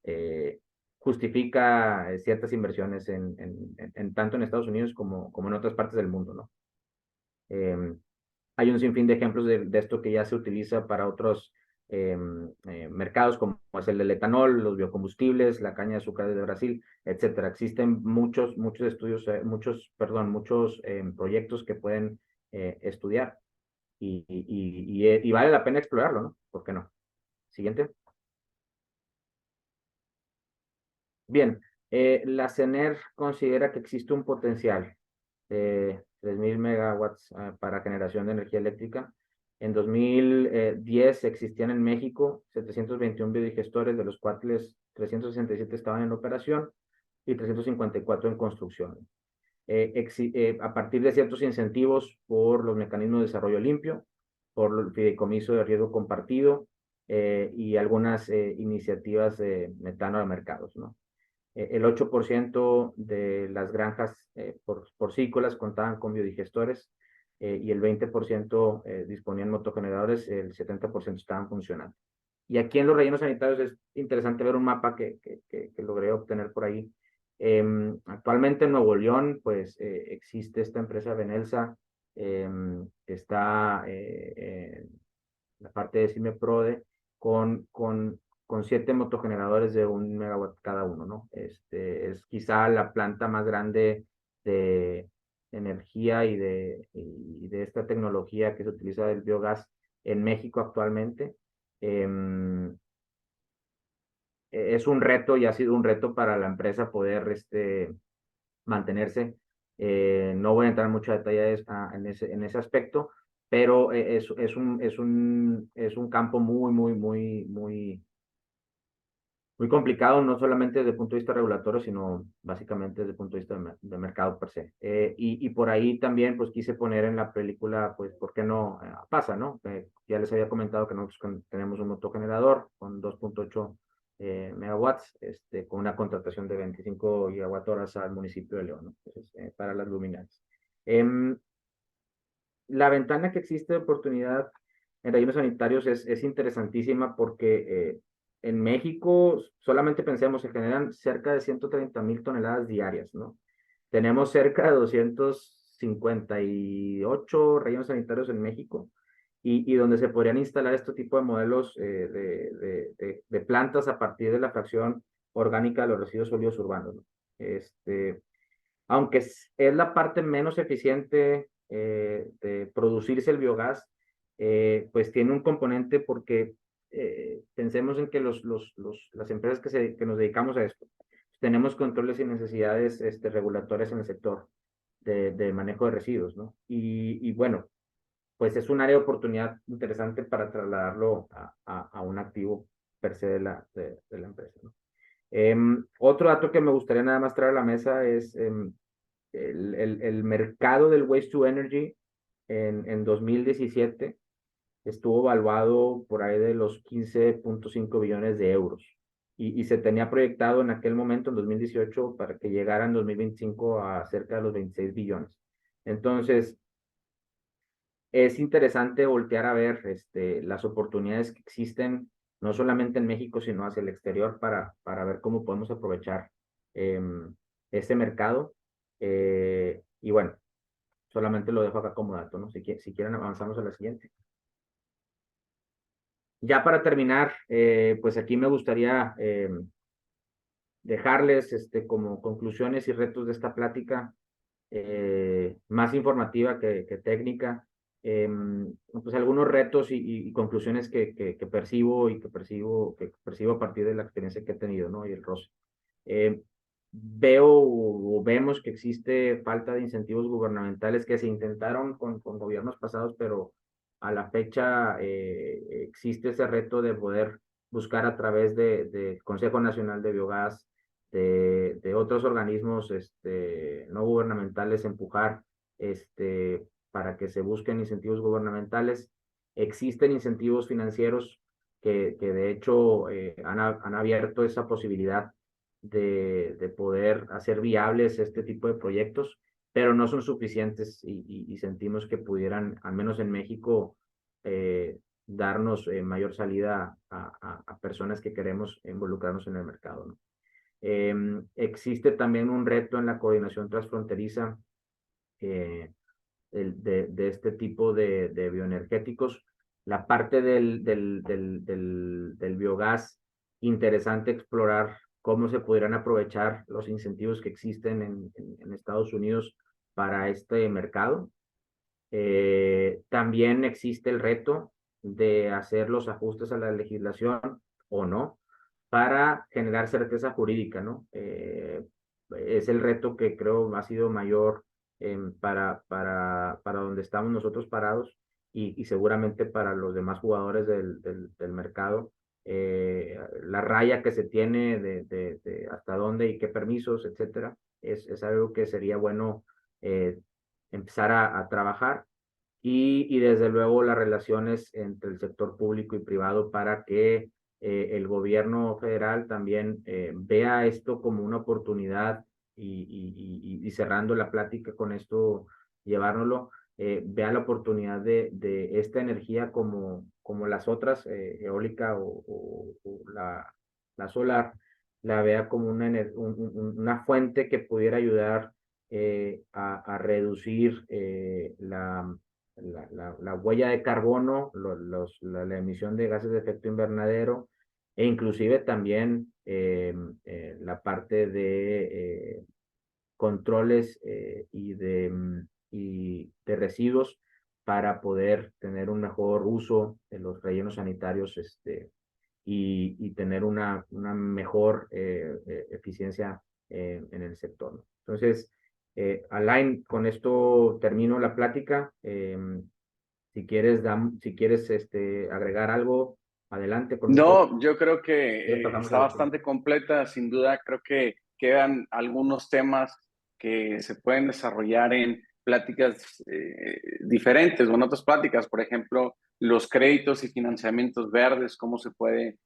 justifica ciertas inversiones tanto en Estados Unidos como en otras partes del mundo, ¿no? Eh, Hay un sinfín de ejemplos de esto que ya se utiliza para otros mercados, como es el del etanol, los biocombustibles, la caña de azúcar de Brasil, etcétera. Existen muchos estudios, muchos proyectos que pueden estudiar y vale la pena explorarlo, ¿no? ¿Por qué no? Siguiente. Bien, la CENER considera que existe un potencial de 3.000 megawatts para generación de energía eléctrica. En 2010 existían en México 721 biodigestores, de los cuales 367 estaban en operación y 354 en construcción. A partir de ciertos incentivos por los mecanismos de desarrollo limpio, por el fideicomiso de riesgo compartido y algunas iniciativas de metano de mercados, ¿no? El 8% de las granjas porcícolas contaban con biodigestores y el 20% disponían motogeneradores, el 70% estaban funcionando. Y aquí en los rellenos sanitarios es interesante ver un mapa que logré obtener por ahí. Actualmente en Nuevo León, pues existe esta empresa Benelsa, que está en la parte de CIMEPRODE, con 7 motogeneradores de 1 megawatt cada uno, ¿no? Es quizá la planta más grande de energía y de esta tecnología que se utiliza del biogás en México actualmente. Em, es un reto y ha sido un reto para la empresa poder mantenerse. No voy a entrar en mucho detalle en ese aspecto, pero es un campo muy complicado, no solamente desde el punto de vista regulatorio, sino básicamente desde el punto de vista de mercado per se. Y por ahí también, pues quise poner en la película, pues, ¿por qué no pasa, no? Ya les había comentado que nosotros tenemos un motogenerador con 2.8 megawatts, con una contratación de 25 gigawatt-horas al municipio de León, ¿no? Entonces, para las luminarias. La ventana que existe de oportunidad en rellenos sanitarios es interesantísima porque en México solamente pensemos, se generan cerca de 130,000 toneladas diarias, ¿no? Tenemos cerca de 258 rellenos sanitarios en México y donde se podrían instalar este tipo de modelos de plantas a partir de la fracción orgánica de los residuos sólidos urbanos, ¿no? Aunque es la parte menos eficiente de producirse el biogás, pues tiene un componente porque pensemos en que las empresas que nos dedicamos a esto, tenemos controles y necesidades regulatorias en el sector de manejo de residuos, ¿no? Y bueno, pues es un área de oportunidad interesante para trasladarlo a un activo per se de la empresa, ¿no? Otro dato que me gustaría nada más traer a la mesa es el mercado del waste to energy en 2017 estuvo valuado por ahí de los 15.5 billones de euros. Y se tenía proyectado en aquel momento, en 2018, para que llegara en 2025 a cerca de los 26 billones. Entonces, es interesante voltear a ver las oportunidades que existen, no solamente en México, sino hacia el exterior, para ver cómo podemos aprovechar este mercado. Y bueno, solamente lo dejo acá como dato, ¿no? Si quieren, avanzamos a la siguiente. Ya para terminar, pues aquí me gustaría dejarles como conclusiones y retos de esta plática, más informativa que técnica, pues algunos retos y conclusiones que percibo que percibo a partir de la experiencia que he tenido, ¿no? Y el roce. Veo o vemos que existe falta de incentivos gubernamentales que se intentaron con gobiernos pasados, pero a la fecha existe ese reto de poder buscar a través de Consejo Nacional de Biogás, de otros organismos no gubernamentales, empujar para que se busquen incentivos gubernamentales. Existen incentivos financieros que de hecho han abierto esa posibilidad de poder hacer viables este tipo de proyectos, pero no son suficientes y sentimos que pudieran, al menos en México, darnos mayor salida a personas que queremos involucrarnos en el mercado, ¿no? Existe también un reto en la coordinación transfronteriza de este tipo de bioenergéticos. La parte del biogás, interesante explorar cómo se pudieran aprovechar los incentivos que existen en Estados Unidos para este mercado. También existe el reto de hacer los ajustes a la legislación o no para generar certeza jurídica, ¿no? Es el reto que creo ha sido mayor para donde estamos nosotros parados y seguramente para los demás jugadores del mercado. La raya que se tiene de hasta dónde y qué permisos, etcétera, es algo que sería bueno empezar a trabajar y desde luego las relaciones entre el sector público y privado para que el gobierno federal también vea esto como una oportunidad y cerrando la plática con esto, llevárnoslo, vea la oportunidad de esta energía como las otras, eólica o la solar, la vea como una fuente que pudiera ayudar a reducir la huella de carbono, la emisión de gases de efecto invernadero e inclusive también la parte de controles y de residuos para poder tener un mejor uso de los rellenos sanitarios y tener una mejor eficiencia en el sector, ¿no? Entonces, Alain, con esto termino la plática. Si quieres agregar algo, adelante con mucho.
No, yo creo que
Pasamos
está
a la siguiente.
bastante completa, sin duda. Creo que quedan algunos temas que se pueden desarrollar en pláticas diferentes o en otras pláticas. Por ejemplo, los créditos y financiamientos verdes, cómo se puede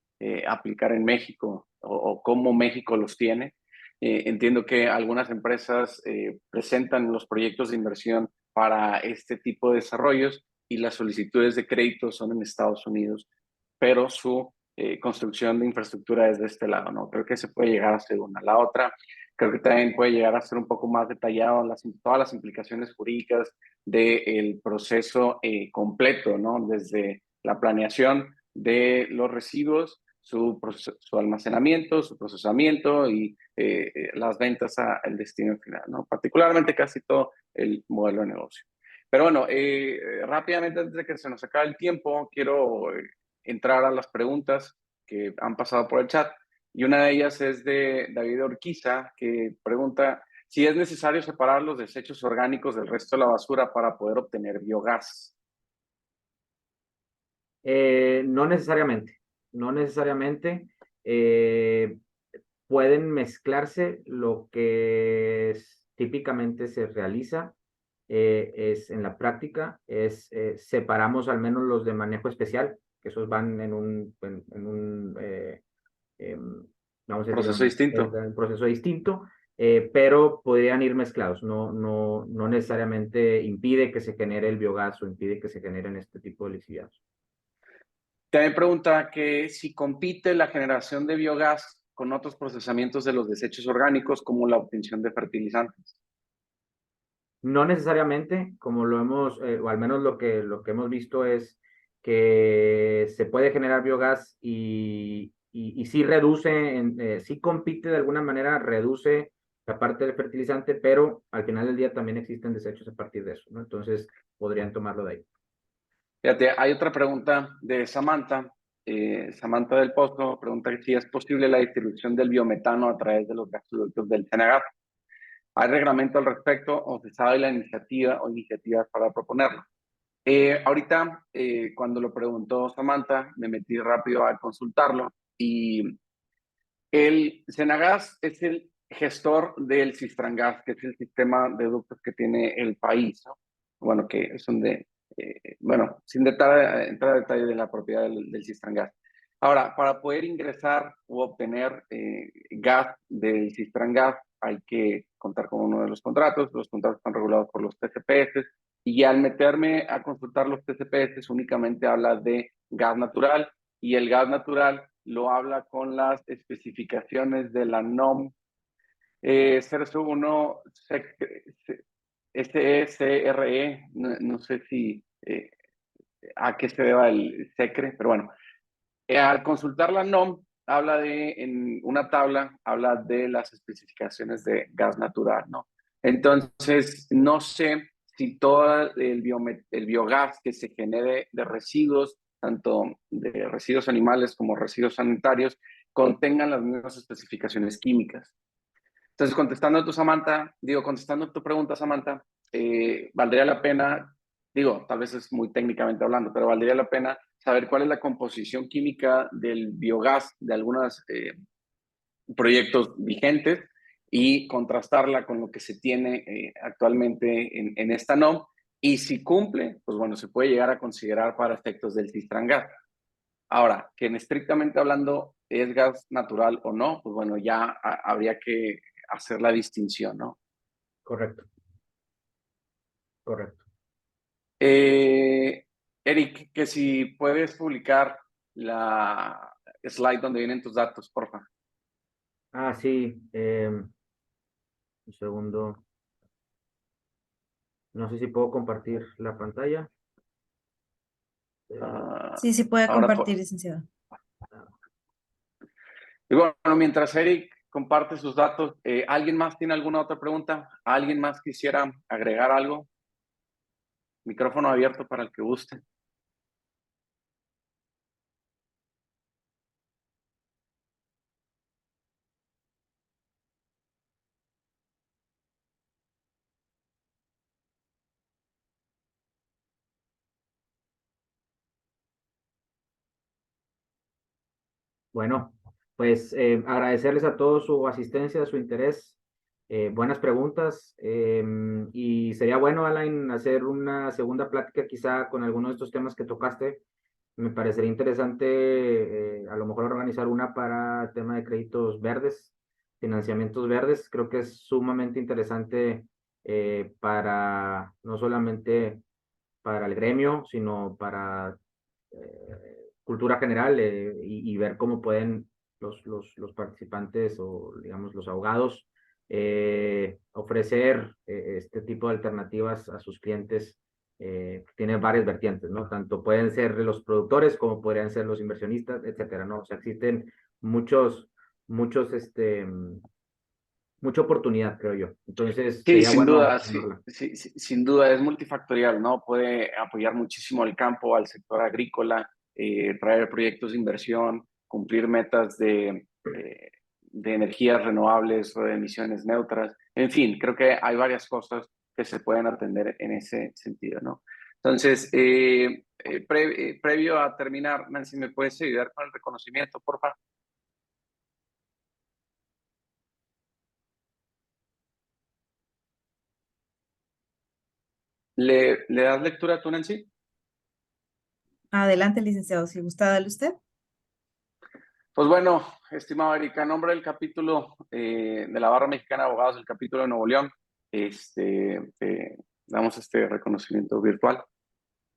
aplicar en México o cómo México los tiene. Entiendo que algunas empresas presentan los proyectos de inversión para este tipo de desarrollos y las solicitudes de crédito son en Estados Unidos, pero su construcción de infraestructura es de este lado, ¿no? Creo que se puede llegar a ser una. La otra, creo que también puede llegar a ser un poco más detallado todas las implicaciones jurídicas del proceso completo, ¿no? Desde la planeación de los residuos, su almacenamiento, su procesamiento y las ventas al destino final, ¿no? Particularmente casi todo el modelo de negocio. Pero bueno, rápidamente antes de que se nos acabe el tiempo, quiero entrar a las preguntas que han pasado por el chat. Y una de ellas es de David Orquiza, que pregunta si es necesario separar los desechos orgánicos del resto de la basura para poder obtener biogás.
No necesariamente, no necesariamente. pueden mezclarse. Lo que típicamente se realiza es en la práctica, separamos al menos los de manejo especial, que esos van en un vamos a decir,
Proceso distinto.
un proceso distinto, pero podrían ir mezclados. No necesariamente impide que se genere el biogás o impide que se generen este tipo de lixiviados.
También pregunta que si compite la generación de biogás con otros procesamientos de los desechos orgánicos, como la obtención de fertilizantes.
No necesariamente, como lo hemos, o al menos lo que hemos visto es que se puede generar biogás y sí reduce, sí compite de alguna manera, reduce la parte del fertilizante, pero al final del día también existen desechos a partir de eso, ¿no? Entonces podrían tomarlo de ahí.
Fíjate, hay otra pregunta de Samantha. Samantha del Pozo pregunta si es posible la distribución del biometano a través de los gasoductos del Senegal. ¿Hay reglamento al respecto o se sabe la iniciativa o iniciativas para proponerlo? Ahorita, cuando lo preguntó Samantha, me metí rápido a consultarlo y el Senagas es el gestor del Sistrangas, que es el sistema de ductos que tiene el país, ¿no? Bueno, que son de, bueno, sin entrar a detalle de la propiedad del Sistrangas. Ahora, para poder ingresar u obtener gas del Sistrangas, hay que contar con uno de los contratos. Los contratos están regulados por los TCPS y al meterme a consultar los TCPS únicamente habla de gas natural y el gas natural lo habla con las especificaciones de la NOM 001 SECRE, no sé si a qué se deba el SECRE, pero bueno, al consultar la NOM, habla en una tabla, habla de las especificaciones de gas natural, ¿no? Entonces, no sé si todo el biogás que se genere de residuos, tanto de residuos animales como residuos sanitarios, contengan las mismas especificaciones químicas. Entonces, contestando a tu pregunta, Samantha, valdría la pena, digo, tal vez es muy técnicamente hablando, pero valdría la pena saber cuál es la composición química del biogás de algunos proyectos vigentes y contrastarla con lo que se tiene actualmente en esta NOM. Y si cumple, pues bueno, se puede llegar a considerar para efectos del Cistrangas. Ahora, que en estrictamente hablando es gas natural o no, pues bueno, ya habría que hacer la distinción, ¿no?
Correcto, correcto.
Eric, que si puedes publicar la slide donde vienen tus datos, por favor.
Ah, sí, un segundo. No sé si puedo compartir la pantalla.
Sí, sí puede
Ahora,
compartir, licenciado.
y bueno, mientras Eric comparte sus datos, ¿alguien más tiene alguna otra pregunta? ¿Alguien más quisiera agregar algo? Micrófono abierto para el que guste.
Bueno, pues agradecerles a todos su asistencia, su interés, buenas preguntas, y sería bueno, Alain, hacer una segunda plática quizá con alguno de estos temas que tocaste. Me parecería interesante a lo mejor organizar una para tema de créditos verdes, financiamientos verdes. Creo que es sumamente interesante para no solamente para el gremio, sino para cultura general, y ver cómo pueden los participantes o, digamos, los abogados ofrecer este tipo de alternativas a sus clientes. Tiene varias vertientes, ¿no? Tanto pueden ser los productores como podrían ser los inversionistas, etcétera, ¿no? O sea, existen muchos, mucha oportunidad, creo yo. Entonces,
Sí,
sería
sin
bueno
duda,
tomarla.
sin duda es multifactorial, ¿no? Puede apoyar muchísimo al campo, al sector agrícola, traer proyectos de inversión, cumplir metas de energías renovables o de emisiones neutras. En fin, creo que hay varias cosas que se pueden atender en ese sentido, ¿no? Entonces, previo a terminar, Nancy, ¿me puedes ayudar con el reconocimiento, por favor? ¿Le das lectura tú, Nancy?
Adelante, licenciado, si gusta, dale usted.
Pues bueno, estimado Erika, en nombre del capítulo de la Barra Mexicana de Abogados del capítulo de Nuevo León, damos este reconocimiento virtual,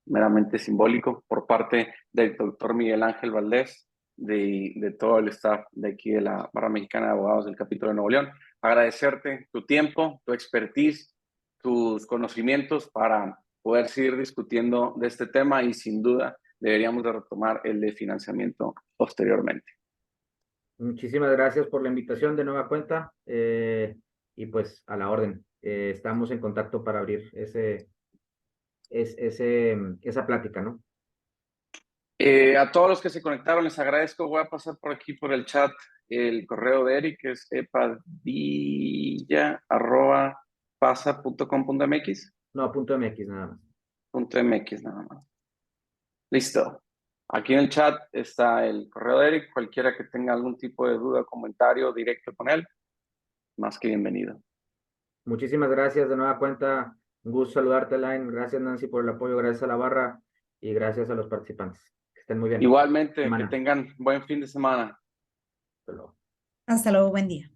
meramente simbólico, por parte del doctor Miguel Ángel Valdés, de todo el staff de aquí de la Barra Mexicana de Abogados del capítulo de Nuevo León. Agradecerte tu tiempo, tu expertise, tus conocimientos para poder seguir discutiendo de este tema y sin duda deberíamos de retomar el de financiamiento posteriormente.
Muchísimas gracias por la invitación de nueva cuenta y pues a la orden. Estamos en contacto para abrir esa plática, ¿no?
A todos los que se conectaron les agradezco. Voy a pasar por aquí por el chat el correo de Eric, que es epadilla@pasa.com.mx.
No, punto MX nada más.
.mx nada más. Listo. Aquí en el chat está el correo de Eric. Cualquiera que tenga algún tipo de duda, comentario directo con él, más que bienvenido.
Muchísimas gracias de nueva cuenta. Un gusto saludarte, Line. Gracias, Nancy, por el apoyo. Gracias a la barra y gracias a los participantes. Que estén muy bien.
Igualmente,
Semana.
que tengan buen fin de semana.
Hasta luego.
Hasta luego, buen día.